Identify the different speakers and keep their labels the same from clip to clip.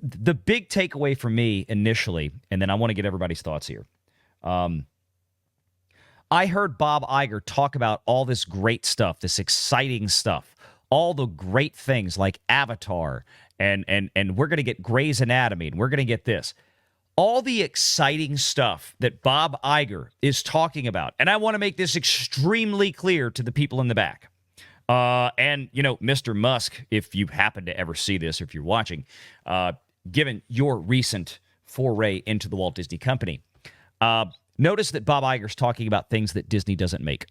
Speaker 1: The big takeaway for me initially, and then I want to get everybody's thoughts here. I heard Bob Iger talk about all this great stuff, this exciting stuff, all the great things like Avatar, and we're going to get Grey's Anatomy, and we're going to get this. All the exciting stuff that Bob Iger is talking about, and I want to make this extremely clear to the people in the back. And, Mr. Musk, if you happen to ever see this, or if you're watching, given your recent foray into the Walt Disney Company, notice that Bob Iger's talking about things that Disney doesn't make.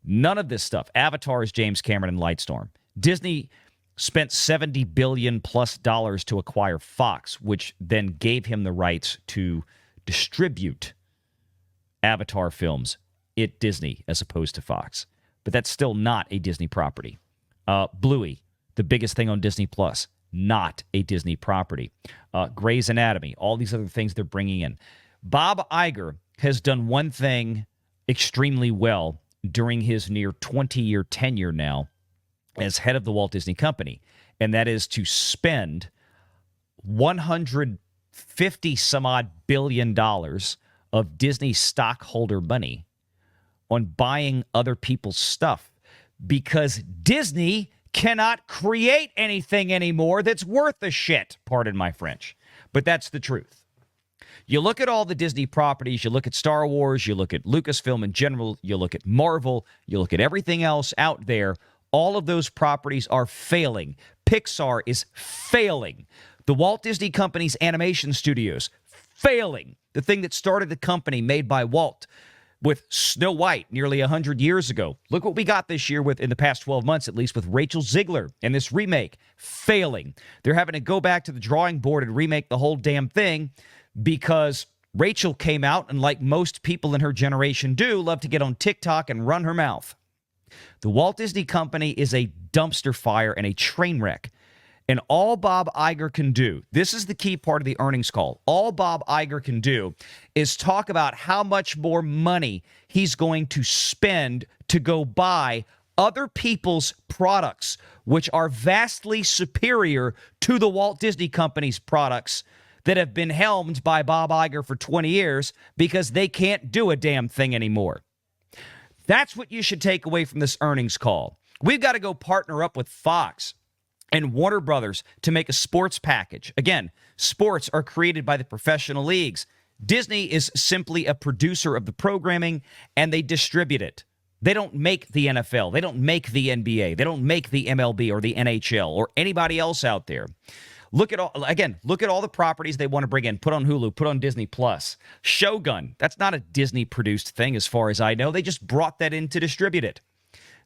Speaker 1: None of this stuff. Avatar is James Cameron and Lightstorm. Disney spent $70 billion plus to acquire Fox, which then gave him the rights to distribute Avatar films at Disney as opposed to Fox. But that's still not a Disney property. Bluey, the biggest thing on Disney Plus, not a Disney property. Grey's Anatomy, all these other things they're bringing in. Bob Iger has done one thing extremely well during his near 20-year tenure now as head of the Walt Disney Company, and that is to spend $150-some-odd billion of Disney stockholder money on buying other people's stuff because Disney cannot create anything anymore that's worth a shit, pardon my French. But that's the truth. You look at all the Disney properties, you look at Star Wars, you look at Lucasfilm in general, you look at Marvel, you look at everything else out there, all of those properties are failing. Pixar is failing. The Walt Disney Company's animation studios, failing. The thing that started the company made by Walt with Snow White nearly 100 years ago. Look what we got this year in the past 12 months, at least with Rachel Ziegler and this remake, failing. They're having to go back to the drawing board and remake the whole damn thing because Rachel came out and, like most people in her generation do, love to get on TikTok and run her mouth. The Walt Disney Company is a dumpster fire and a train wreck. And all Bob Iger can do, this is the key part of the earnings call, all Bob Iger can do is talk about how much more money he's going to spend to go buy other people's products, which are vastly superior to the Walt Disney Company's products that have been helmed by Bob Iger for 20 years because they can't do a damn thing anymore. That's what you should take away from this earnings call. We've got to go partner up with Fox and Warner Brothers to make a sports package. Again, sports are created by the professional leagues. Disney is simply a producer of the programming, and they distribute it. They don't make the NFL. They don't make the NBA. They don't make the MLB or the NHL or anybody else out there. Look at all the properties they want to bring in, put on Hulu, put on Disney Plus. Shogun, that's not a Disney-produced thing as far as I know. They just brought that in to distribute it.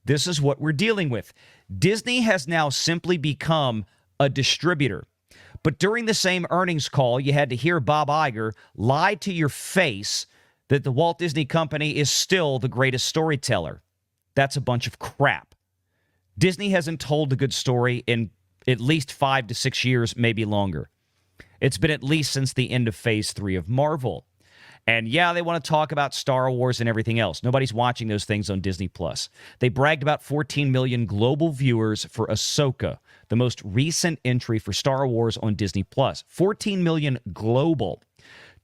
Speaker 1: This is what we're dealing with. Disney has now simply become a distributor. But during the same earnings call, you had to hear Bob Iger lie to your face that the Walt Disney Company is still the greatest storyteller. That's a bunch of crap. Disney hasn't told a good story in at least 5 to 6 years, maybe longer. It's been at least since the end of Phase 3 of Marvel. And yeah, they want to talk about Star Wars and everything else. Nobody's watching those things on Disney+. They bragged about 14 million global viewers for Ahsoka, the most recent entry for Star Wars on Disney+. 14 million global.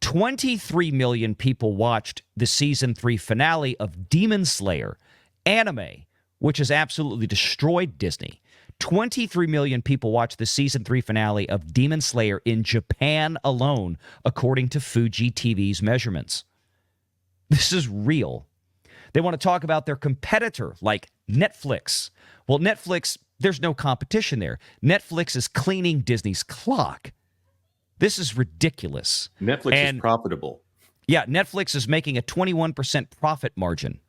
Speaker 1: 23 million people watched the Season 3 finale of Demon Slayer, anime, which has absolutely destroyed Disney. 23 million people watched the Season 3 finale of Demon Slayer in Japan alone, according to Fuji TV's measurements. This is real. They want to talk about their competitor, like Netflix. Well, Netflix, there's no competition there. Netflix is cleaning Disney's clock. This is ridiculous.
Speaker 2: Netflix is profitable.
Speaker 1: Yeah, Netflix is making a 21% profit margin.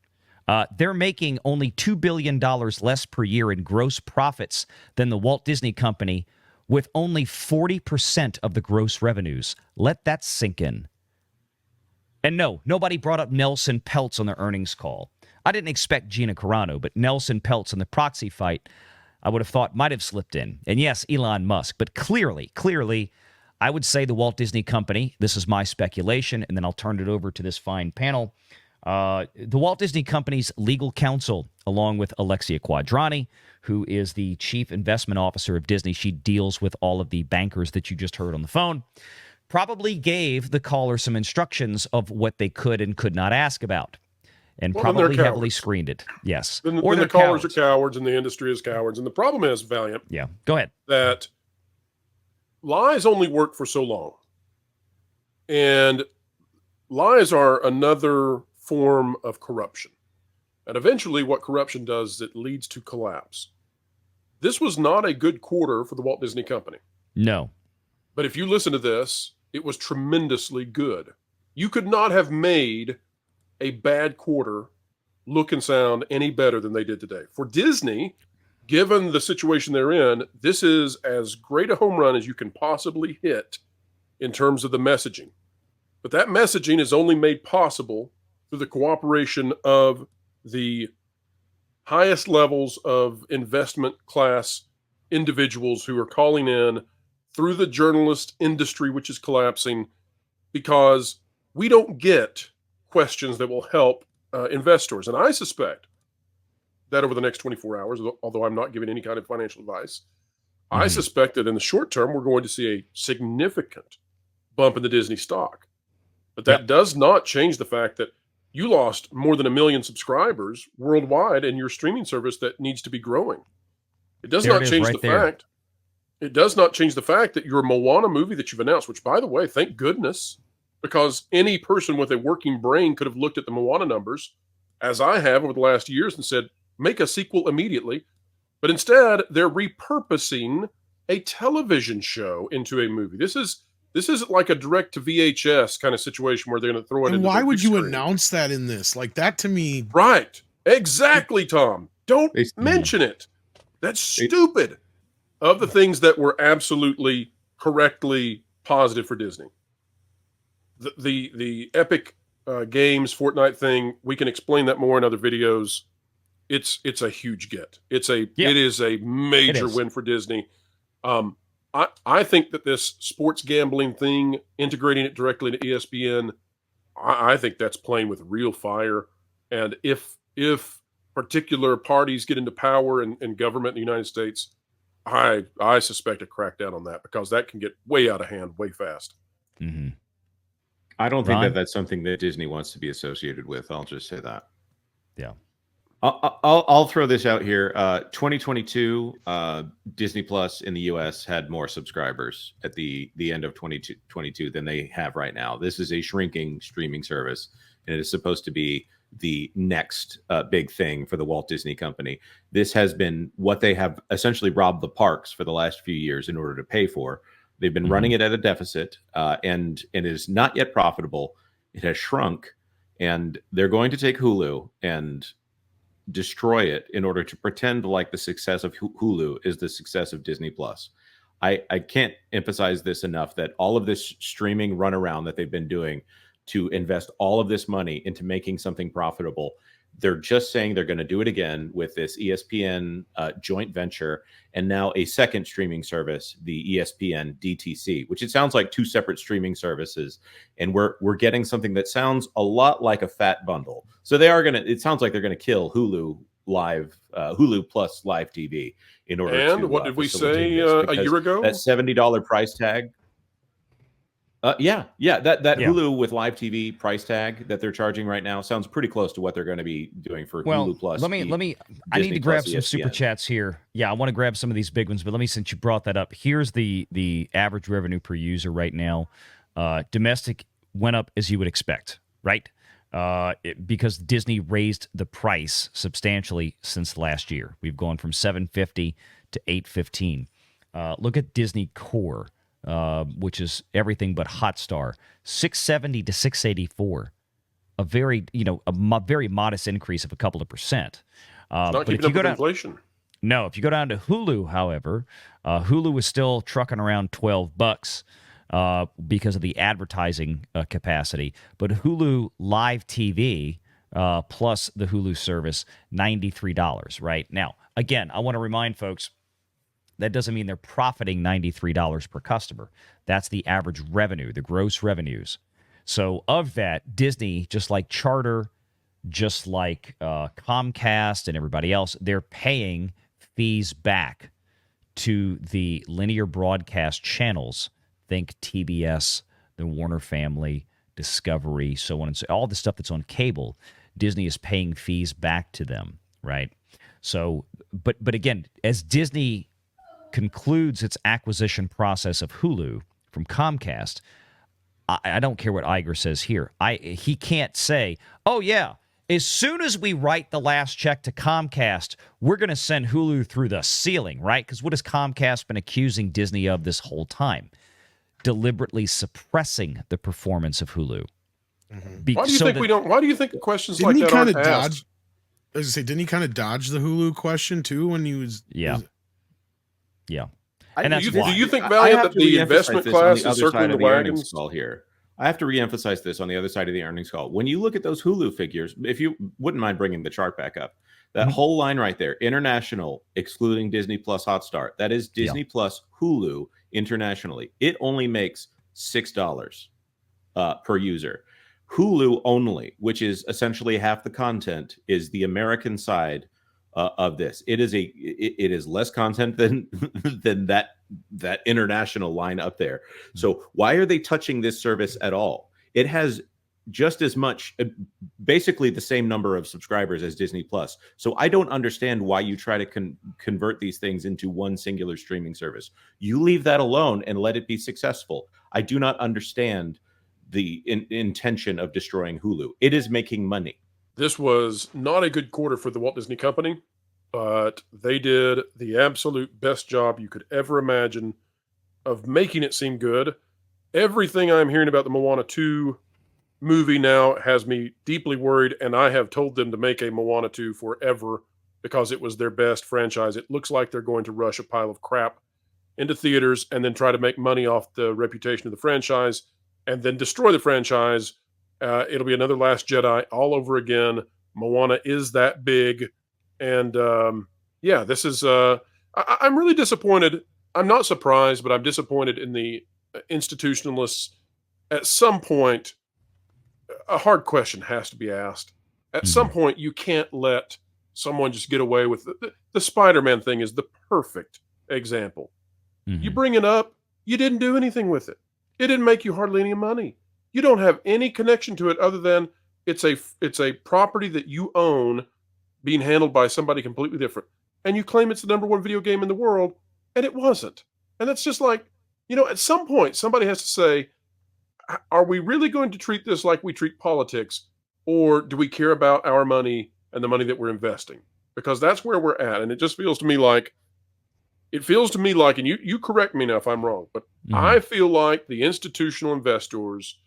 Speaker 1: They're making only $2 billion less per year in gross profits than the Walt Disney Company, with only 40% of the gross revenues. Let that sink in. And no, nobody brought up Nelson Peltz on the earnings call. I didn't expect Gina Carano, but Nelson Peltz in the proxy fight, I would have thought might have slipped in. And yes, Elon Musk. But clearly, I would say the Walt Disney Company, this is my speculation, and then I'll turn it over to this fine panel. The Walt Disney Company's legal counsel, along with Alexia Quadrani, who is the chief investment officer of Disney, she deals with all of the bankers that you just heard on the phone, probably gave the caller some instructions of what they could and could not ask about, and probably heavily screened it. Yes.
Speaker 2: Then the callers are cowards and the industry is cowards. And the problem is, Valiant.
Speaker 1: Yeah, go ahead.
Speaker 2: That lies only work for so long. And lies are another form of corruption. And eventually what corruption does is it leads to collapse. This was not a good quarter for the Walt Disney Company.
Speaker 1: No.
Speaker 2: But if you listen to this, it was tremendously good. You could not have made a bad quarter look and sound any better than they did today. For Disney, given the situation they're in, this is as great a home run as you can possibly hit in terms of the messaging. But that messaging is only made possible through the cooperation of the highest levels of investment class individuals who are calling in through the journalist industry, which is collapsing, because we don't get questions that will help investors. And I suspect that over the next 24 hours, although I'm not giving any kind of financial advice, I suspect that in the short term, we're going to see a significant bump in the Disney stock. But that does not change the fact that you lost more than 1 million subscribers worldwide in your streaming service that needs to be growing. It does not change the fact. It does not change the fact that your Moana movie that you've announced, which, by the way, thank goodness, because any person with a working brain could have looked at the Moana numbers, as I have over the last years, and said, make a sequel immediately. But instead, they're repurposing a television show into a movie. This isn't like a direct to VHS kind of situation where they're going to throw it in.
Speaker 3: And why would you announce that in this? Like, that to me.
Speaker 2: Right. Exactly, Tom. Don't mention it. That's stupid. Of the things that were absolutely correctly positive for Disney. The Epic Games Fortnite thing, we can explain that more in other videos. It's a huge get. It is a major win for Disney. I think that this sports gambling thing, integrating it directly into ESPN, I think that's playing with real fire. And if particular parties get into power and government in the United States, I suspect a crackdown on that, because that can get way out of hand way fast.
Speaker 1: Mm-hmm.
Speaker 4: I don't think that that's something that Disney wants to be associated with. I'll just say that.
Speaker 1: Yeah.
Speaker 4: I'll throw this out here. 2022, Disney Plus in the US had more subscribers at the end of 2022 than they have right now. This is a shrinking streaming service, and it is supposed to be the next big thing for the Walt Disney Company. This has been what they have essentially robbed the parks for the last few years in order to pay for. They've been running it at a deficit, and it is not yet profitable. It has shrunk, and they're going to take Hulu and destroy it in order to pretend like the success of Hulu is the success of Disney Plus. I can't emphasize this enough, that all of this streaming runaround that they've been doing to invest all of this money into making something profitable, they're just saying they're going to do it again with this ESPN joint venture, and now a second streaming service, the ESPN DTC, which it sounds like two separate streaming services, and we're getting something that sounds a lot like a fat bundle. So they are going to. It sounds like they're going to kill Hulu Plus Live TV in order. And
Speaker 2: what did we say a year ago?
Speaker 4: That $70 price tag. That Hulu with Live TV price tag that they're charging right now sounds pretty close to what they're going to be doing for Hulu Plus.
Speaker 1: I need to grab some super chats here. Yeah, I want to grab some of these big ones, but since you brought that up, here's the average revenue per user right now. Domestic went up as you would expect, right? Because Disney raised the price substantially since last year. We've gone from $7.50 to $8.15. Look at Disney Core. Which is everything but Hotstar, $670 to $684, a very modest increase of a couple of percent.
Speaker 2: Not keeping up with inflation.
Speaker 1: No, if you go down to Hulu, however, Hulu is still trucking around $12 because of the advertising capacity. But Hulu Live TV plus the Hulu service, $93. Right now, again, I want to remind folks. That doesn't mean they're profiting $93 per customer. That's the average revenue, the gross revenues. So of that, Disney, just like Charter just like Comcast and everybody else, they're paying fees back to the linear broadcast channels. Think TBS, the Warner family, Discovery, so on and so all the stuff that's on cable. Disney is paying fees back to them, right? So, but again, as Disney concludes its acquisition process of Hulu from Comcast, I don't care what Iger says here. He can't say, oh, yeah, as soon as we write the last check to Comcast, we're going to send Hulu through the ceiling, right? Because what has Comcast been accusing Disney of this whole time? Deliberately suppressing the performance of Hulu.
Speaker 2: Why do you think we don't? Why do you think questions like that aren't asked?
Speaker 3: I was gonna say, didn't he kind of dodge the Hulu question too when he was?
Speaker 1: Yeah.
Speaker 2: And that's why. Do you think, Valiant, that the investment class is circling the wagons?
Speaker 4: Here, I have to reemphasize this on the other side of the earnings call. When you look at those Hulu figures, if you wouldn't mind bringing the chart back up, that whole line right there, international, excluding Disney Plus Hotstar, that is Disney Plus Hulu internationally. It only makes $6 per user. Hulu only, which is essentially half the content, is the American side of this. It is less content than that international line up there. So why are they touching this service at all? It has just as much, basically the same number of subscribers as Disney Plus. So I don't understand why you try to convert these things into one singular streaming service. You leave that alone and let it be successful. I do not understand the intention of destroying Hulu. It is making money.
Speaker 2: This was not a good quarter for the Walt Disney Company, but they did the absolute best job you could ever imagine of making it seem good. Everything I'm hearing about the Moana 2 movie now has me deeply worried, and I have told them to make a Moana 2 forever because it was their best franchise. It looks like they're going to rush a pile of crap into theaters and then try to make money off the reputation of the franchise and then destroy the franchise. It'll be another Last Jedi all over again. Moana is that big. And this is, I'm really disappointed. I'm not surprised, but I'm disappointed in the institutionalists. At some point, a hard question has to be asked. At some point, you can't let someone just get away with it. The Spider-Man thing is the perfect example. You bring it up, you didn't do anything with it. It didn't make you hardly any money. You don't have any connection to it other than it's a property that you own being handled by somebody completely different. And you claim it's the #1 video game in the world, and it wasn't. And that's just like, at some point, somebody has to say, are we really going to treat this like we treat politics, or do we care about our money and the money that we're investing? Because that's where we're at. And it just feels to me like, and you correct me now if I'm wrong, but I feel like the institutional investors,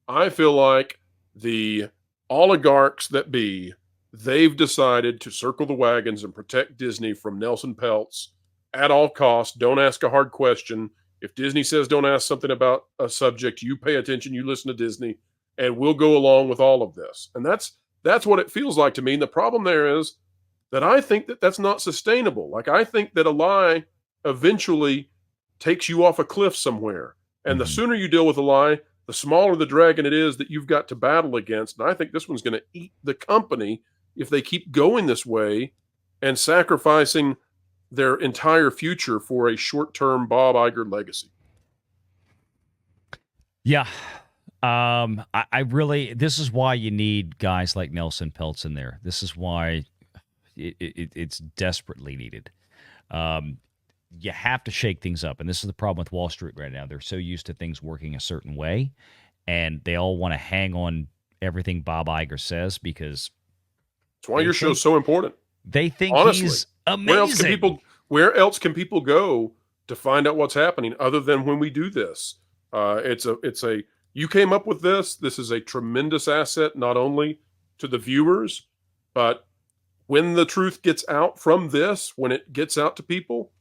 Speaker 2: I feel like the oligarchs that be, they've decided to circle the wagons and protect Disney from Nelson Peltz at all costs. Don't ask a hard question. If Disney says don't ask something about a subject, you pay attention, you listen to Disney, and we'll go along with all of this. And that's what it feels like to me. And the problem there is that I think that that's not sustainable. Like, I think that a lie eventually takes you off a cliff somewhere. And the sooner you deal with a lie, the smaller the dragon it is that you've got to battle against. And I think this one's going to eat the company if they keep going this way and sacrificing their entire future for a short-term Bob Iger legacy.
Speaker 1: Yeah. I really, this is why you need guys like Nelson Peltz in there. This is why it's desperately needed. You have to shake things up. And this is the problem with Wall Street right now. They're so used to things working a certain way, and they all want to hang on everything Bob Iger says because
Speaker 2: that's why your show's so important.
Speaker 1: They think
Speaker 2: honestly,
Speaker 1: he's amazing.
Speaker 2: Where else can people go to find out what's happening other than when we do this? You came up with this. This is a tremendous asset, not only to the viewers, but when the truth gets out from this, when it gets out to people,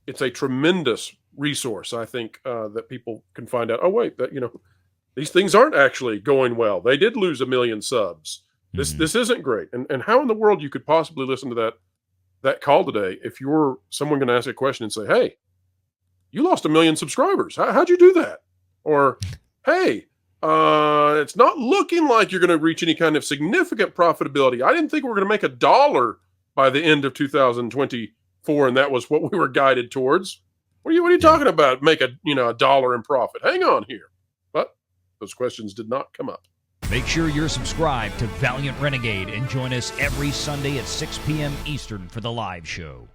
Speaker 2: it's a tremendous resource. I think that people can find out, oh, wait, that, these things aren't actually going well. They did lose 1 million subs. This isn't great. And how in the world you could possibly listen to that call today if you're someone going to ask a question and say, hey, you lost 1 million subscribers. How'd you do that? Or, hey, It's not looking like you're going to reach any kind of significant profitability. I didn't think we were going to make $1 by the end of 2024, and that was what we were guided towards. What are you talking about? Make $1 in profit? Hang on here. But those questions did not come up.
Speaker 1: Make sure you're subscribed to Valiant Renegade and join us every Sunday at 6 p.m. Eastern for the live show.